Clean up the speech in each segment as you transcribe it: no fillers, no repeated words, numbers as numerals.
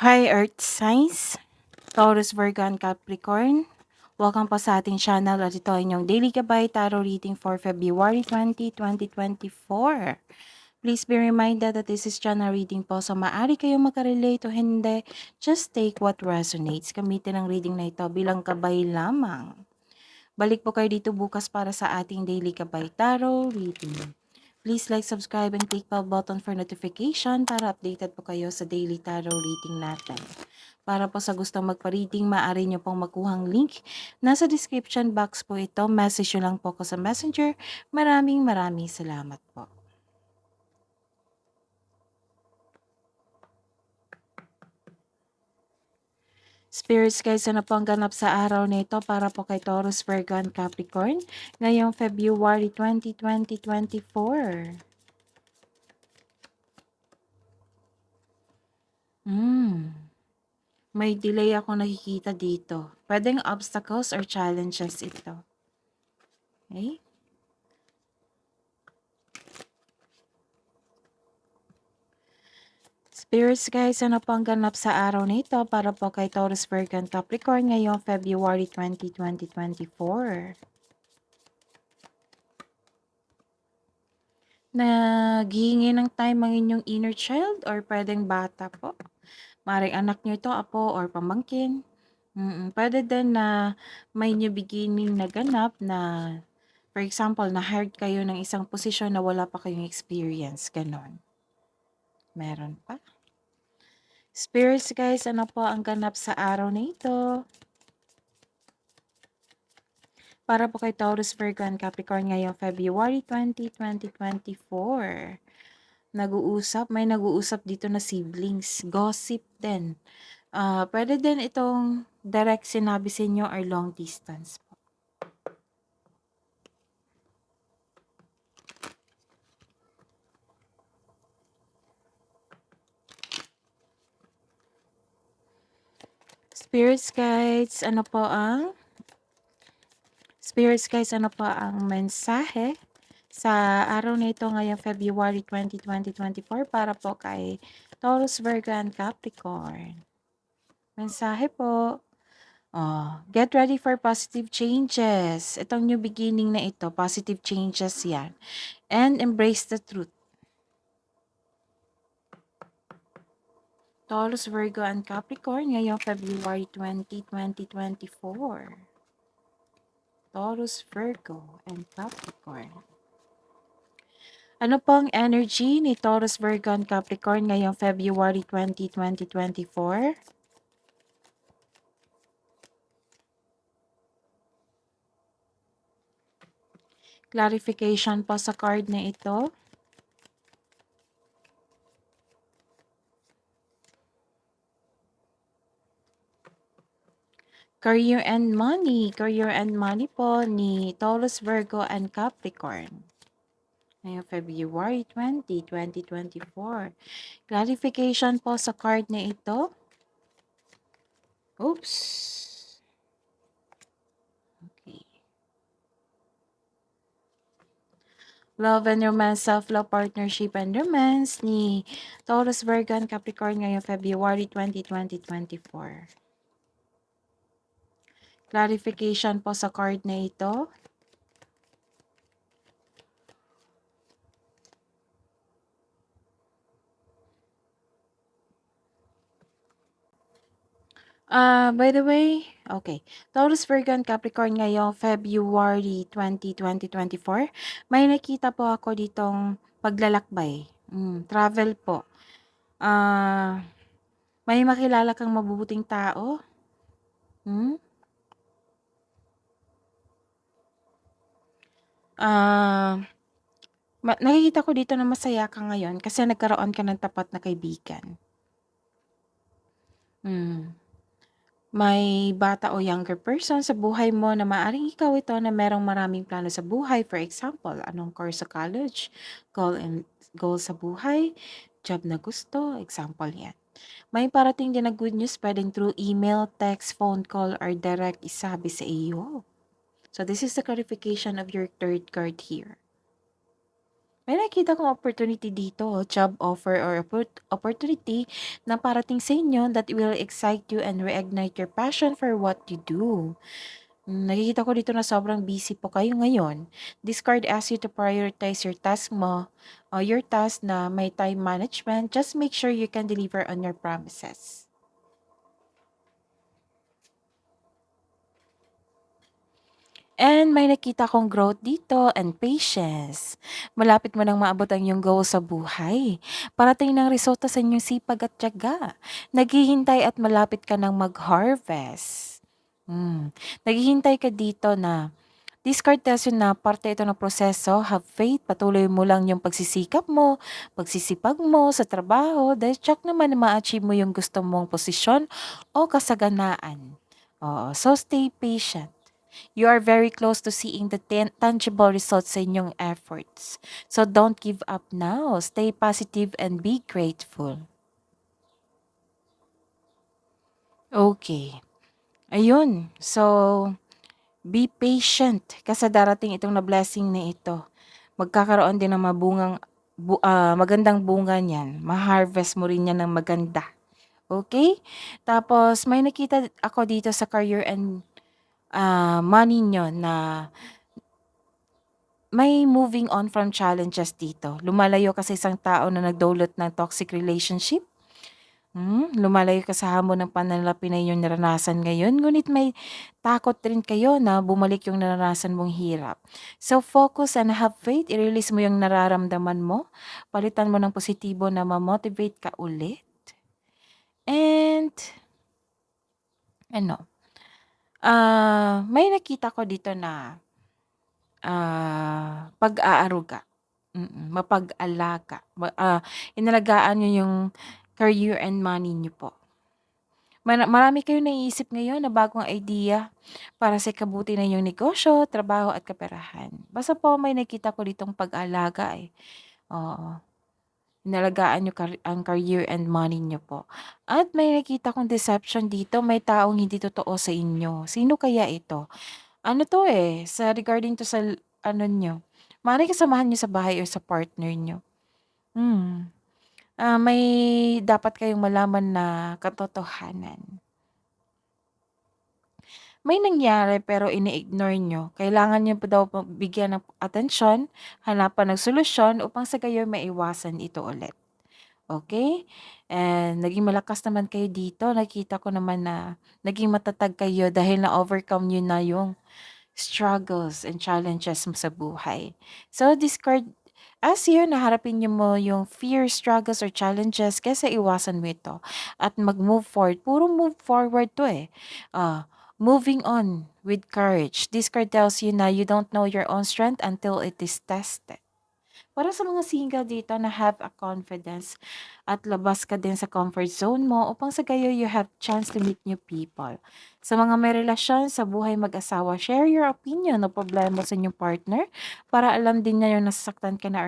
Hi Earth Signs, Taurus, Virgo, and Capricorn. Welcome po sa ating channel at ito ay inyong Daily Gabay Tarot Reading for February 20, 2024. Please be reminded that this is channel reading po, so maaari kayong makarelate o hindi. Just take what resonates. Gamitin ang reading na ito bilang gabay lamang. Balik po kayo dito bukas para sa ating Daily Gabay Tarot Reading. Please like, subscribe, and click bell button for notification para updated po kayo sa daily tarot reading natin. Para po sa gustong magpa-reading, maaari nyo pong makuhang link. Nasa description box po ito. Message nyo lang po ko sa messenger. Maraming salamat po. Spirits guys, ano po ang ganap sa araw na ito para po kay Taurus, Virgo, and Capricorn ngayong February 20, 2024? May delay ako nakikita dito. Pwedeng obstacles or challenges ito. Okay? Spirits guys, ano po ang ganap sa araw na ito para po kay Taurus, Virgo, and Capricorn ngayong February 20, 2024? Naghihingi ng time ang inyong inner child or pwedeng bata po. Maring anak nyo ito, apo or pamangkin. Pwede din na may new beginning na ganap na, for example, na-hired kayo ng isang posisyon na wala pa kayong experience. Ganon. Meron pa. Spirits guys, ano po ang ganap sa araw na ito? Para po kay Taurus, Virgo, and Capricorn ngayong February 20, 2024. May nag-uusap dito na siblings. Gossip din. Pwede din itong direct sinabi sa inyo or long distance po. Spirits guys, ano po ang mensahe sa araw na ito ngayong February 20, 2024 para po kay Taurus, Virgo, and Capricorn? Mensahe po. Get ready for positive changes. Itong new beginning na ito, positive changes yan. And embrace the truth. Taurus, Virgo, and Capricorn ngayong February 20, 2024. Taurus, Virgo, and Capricorn. Ano pong energy ni Taurus, Virgo, and Capricorn ngayong February 20, 2024? Clarification po sa card na ito. Career and money. Career and money po ni Taurus, Virgo, and Capricorn ngayong February 20, 2024. Clarification po sa card na ito. Oops. Okay. Love and romance, self-love, partnership, and romance ni Taurus, Virgo, and Capricorn ngayong February 20, 2024. Clarification po sa card na ito. By the way, okay. Taurus, Virgo, and Capricorn ngayong February 20, 2024. May nakita po ako ditong paglalakbay. Travel po. May makilala kang mabubuting tao. Hmm? Nakikita ko dito na masaya ka ngayon kasi nagkaroon ka ng tapat na kaibigan. May bata o younger person sa buhay mo na maaaring ikaw ito na merong maraming plano sa buhay. For example, anong course sa college, goal sa buhay, job na gusto, example yan. May parating din na good news, pwedeng through email, text, phone call, or direct isabi sa iyo. So this is the clarification of your third card here. May nakita kong opportunity dito, job offer or opportunity na parating sa inyo that will excite you and reignite your passion for what you do. Nakikita ko dito na sobrang busy po kayo ngayon. This card asks you to prioritize your task mo, your task na may time management. Just make sure you can deliver on your promises. And may nakita kong growth dito and patience. Malapit mo nang maabot ang iyong goal sa buhay. Parating ng resulta sa inyong sipag at tiyaga. Naghihintay at malapit ka nang mag-harvest. Naghihintay ka dito na this card tells you na parte ito ng proseso. Have faith. Patuloy mo lang yung pagsisikap mo, pagsisipag mo sa trabaho dahil check naman na ma-achieve mo yung gusto mong posisyon o kasaganaan. Oo, so stay patient. You are very close to seeing the tangible results sa inyong efforts. So don't give up now. Stay positive and be grateful. Okay. Ayun. So, be patient kasi darating itong na blessing na ito. Magkakaroon din ng magandang bunga niyan. Ma-harvest mo rin yan ng maganda. Okay? Tapos, may nakita ako dito sa career and money nyo na may moving on from challenges dito. Lumalayo ka sa isang tao na nagdulot ng toxic relationship. Lumalayo ka sa hamon ng pananalapi na inyong naranasan ngayon. Ngunit may takot rin kayo na bumalik yung naranasan mong hirap. So focus and have faith. I-release mo yung nararamdaman mo. Palitan mo ng positibo na ma-motivate ka ulit. And, ano, may nakita ko dito na pag-aaruga. Mapag-alaga. Inalagaan niyo yung career and money niyo po. Marami kayong naiisip ngayon na bagong idea para sa ikabuti ng iyong negosyo, trabaho at kaperahan. Basta po may nakita ko ditong pag-alaga eh. Oo. Inalagaan niyo ang career and money niyo po. At may nakita kong deception dito, may taong hindi totoo sa inyo. Sino kaya ito? Ano 'to, eh, sa regarding to sa ano niyo, maaaring kasamahan niyo sa bahay or sa partner niyo. Hmm, may dapat kayong malaman na katotohanan. May nangyari pero ini-ignore niyo. Kailangan niyo pa daw bigyan ng atensyon, hanapan ng solusyon upang sa gayon maiwasan ito ulit, okay. And naging malakas naman kayo dito, nakita ko naman na naging matatag kayo dahil na-overcome niyo na yung struggles and challenges mo sa buhay. So this card as here na harapin niyo mo yung fear, struggles, or challenges kaysa iwasan mo ito at mag-move forward. Puro move forward to eh. Moving on with courage. This card tells you na you don't know your own strength until it is tested. Para sa mga single dito na have a confidence at labas ka din sa comfort zone mo upang sa gayo you have chance to meet new people. Sa mga may relasyon sa buhay mag-asawa, share your opinion o problema sa inyong partner para alam din niya yung nasasaktan ka na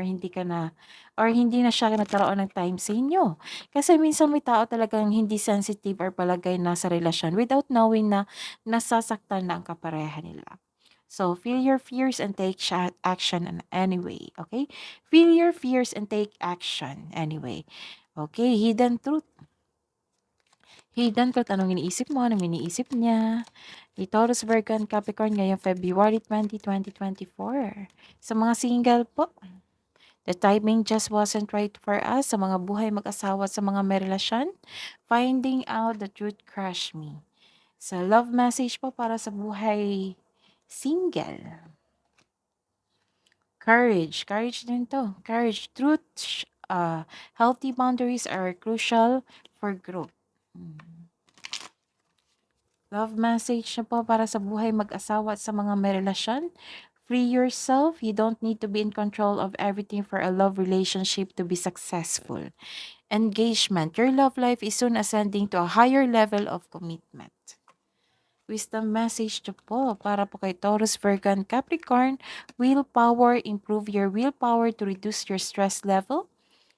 or hindi na siya nagkaroon ng time sa inyo. Kasi minsan may tao talagang hindi sensitive or palagay na sa relasyon without knowing na nasasaktan na ang kapareha nila. So, feel your fears and take action anyway. Okay? Feel your fears and take action anyway. Okay, hidden truth. Hidden truth, anong iniisip mo? Anong iniisip niya? Ni Taurus, Virgo, and Capricorn ngayong February 20, 2024. Sa mga single po, the timing just wasn't right for us. Sa mga buhay mag-asawa, sa mga may relasyon, finding out the truth crushed me. Sa love message po para sa buhay single. Courage din 'to. Courage, truth, healthy boundaries are crucial for growth. Love message na po para sa buhay mag-asawa at sa mga may relasyon. Free yourself. You don't need to be in control of everything for a love relationship to be successful. Engagement. Your love life is soon ascending to a higher level of commitment. Wisdom message to po para po kay Taurus, Virgo, and Capricorn. Willpower. Improve your willpower to reduce your stress level.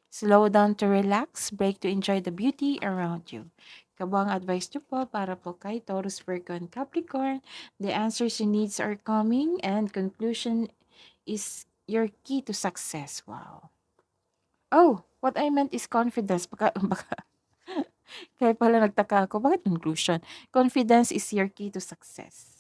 Slow down to relax. Break to enjoy the beauty around you. Kabang advice nyo po para po kay Taurus, Virgo, and Capricorn. The answers you needs are coming and conclusion is your key to success. Wow. Oh, what I meant is confidence. Baka kaya pala nagtaka ako, bakit conclusion? Confidence is your key to success.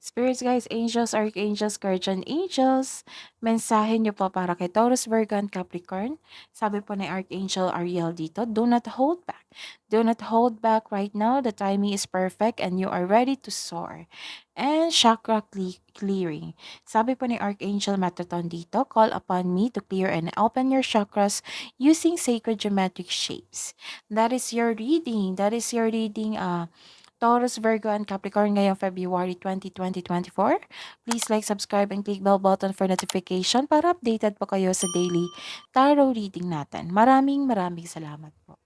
Spirits, guys, angels, archangels, guardian angels, mensahe nyo po para kay Taurus, Virgo, and Capricorn. Sabi po ni Archangel Ariel dito, do not hold back. Do not hold back right now. The timing is perfect and you are ready to soar. And chakra clearing. Sabi po ni Archangel Metatron dito, call upon me to clear and open your chakras using sacred geometric shapes. That is your reading. That is your reading. Taurus, Virgo, and Capricorn ngayong February 20, 2024. Please like, subscribe, and click bell button for notification para updated po kayo sa daily tarot reading natin. Maraming salamat po.